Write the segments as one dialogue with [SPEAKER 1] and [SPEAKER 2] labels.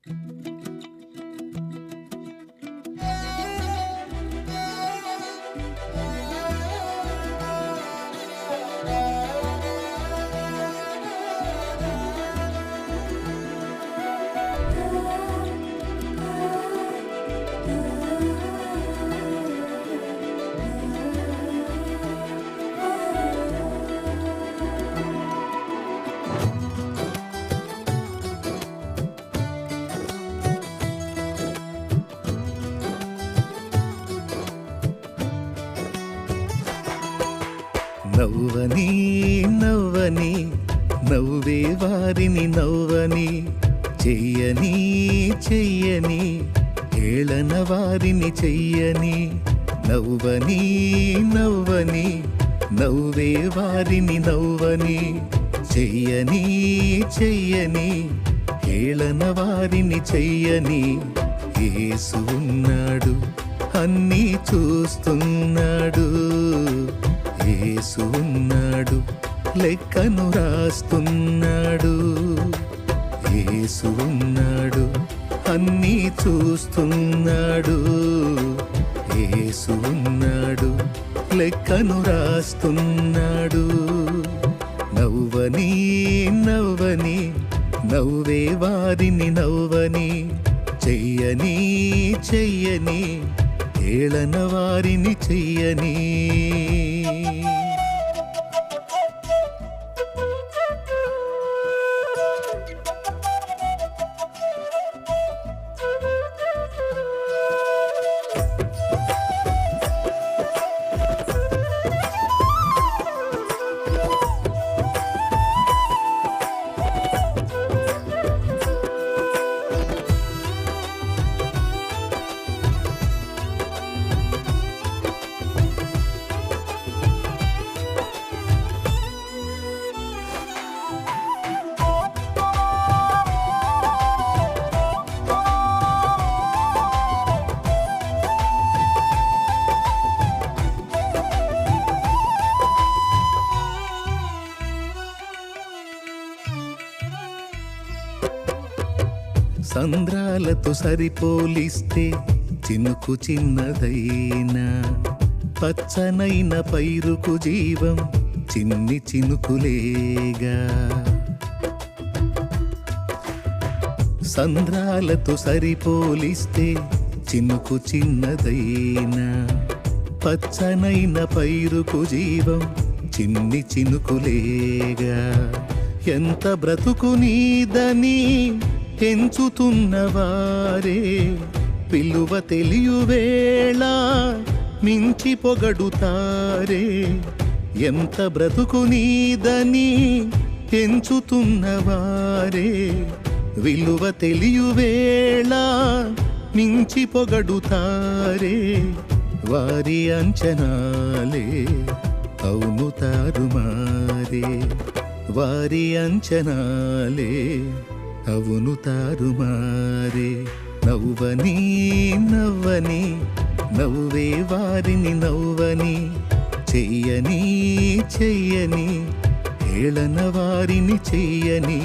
[SPEAKER 1] నవ్వని నవ్వని నవ్వే వారిని నవ్వని, చెయ్యని చెయ్యని ఏళన వారిని చెయ్యని. నవ్వని నవ్వని నవ్వే వారిని నవ్వని, చెయ్యని చెయ్యని ఏళన వారిని చెయ్యని. యేసు ఉన్నాడు, అన్నీ చూస్తున్నాడు. యేసు ఉన్నాడు, లెక్కను రాస్తున్నాడు. యేసు ఉన్నాడు, అన్నీ చూస్తున్నాడు. యేసు ఉన్నాడు, లెక్కను రాస్తున్నాడు. నవ్వని నవ్వని నవ్వే వారిని నవ్వని, చెయ్యని చెయ్యని ఏళన వారిని చెయ్యని. సంద్రాలతో సరిపోలిస్తే చినుకు చిన్నదైనా, పచ్చనైన పైరుకు జీవం చిన్ని చినుకులేగా. సంద్రాలతో సరిపోలిస్తే చినుకు చిన్నదైనా, పచ్చనైన పైరుకు జీవం చిన్ని చినుకులేగా. ఎంత బ్రతుకు నీదని ఎంచుతున్నవారే, పిలువ తెలియువేళ మించి పొగడుతారే. ఎంత బ్రతుకు నీదని ఎంచుతున్నవారే, విలువ తెలియువేళ మించి పొగడుతారే. వారి అంచనాలే అవును తారుమారే, వారి అంచనాలే అవును తారుమారే. నవ్వని నవ్వని నవ్వే వారిని నవ్వని, చెయ్యని చెయ్యని ఏళన వారిని చెయ్యని.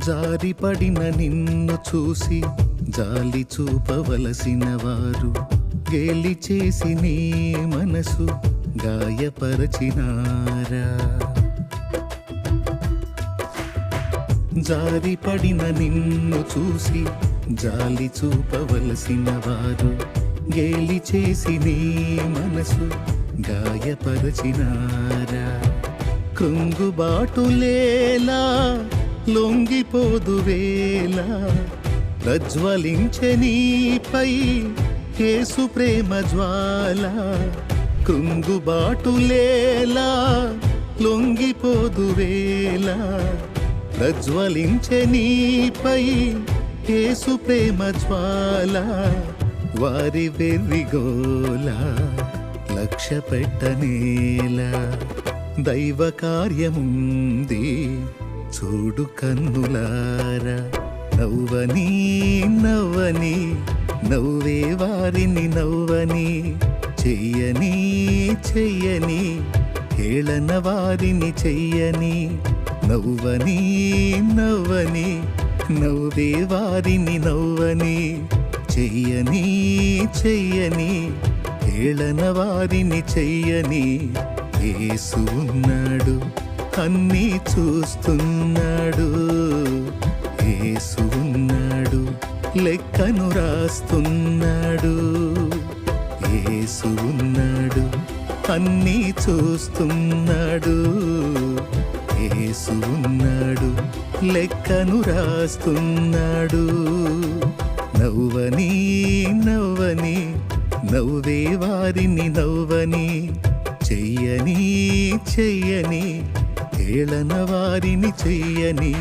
[SPEAKER 1] జారిపడిన నిన్ను చూసి జాలి చూపవలసిన వారు, గేలి చేసి నీ మనసు గాయపరచినారా. జారిపడిన నిన్ను చూసి జాలి చూపవలసిన వారు, గేలి చేసి నీ మనసు గాయపరచినారా. కృంగుబాటులేలా లొంగిపోదువేళ, ప్రజ్వలించె నీపై యేసు ప్రేమ జ్వాల. కృంగుబాటులేలా లొంగిపోదు వేళ ప్రజ్వలించే నీపై యేసు ప్రేమ జ్వాల వారి వెర్రిగోల లక్ష్య పెట్టనేలా దైవ కార్యముంది చూడు కన్నులారా నవ్వని నవ్వని నవ్వే వారిని నవ్వని చెయ్యని చెయ్యని హేళన వారిని చెయ్యని నవ్వని నవ్వని నవ్వే వారిని నవ్వని చెయ్యని చెయ్యని హేళన వారిని చెయ్యని యేసు ఉన్నాడు అన్నీ చూస్తున్నాడు యేసు ఉన్నాడు లెక్కను రాస్తున్నాడు యేసు ఉన్నాడు అన్నీ చూస్తున్నాడు యేసు ఉన్నాడు లెక్కను రాస్తున్నాడు నవ్వని నవ్వని నవ్వే వారిని నవ్వని చెయ్యని చెయ్యని హేళన వారిని చెయ్యని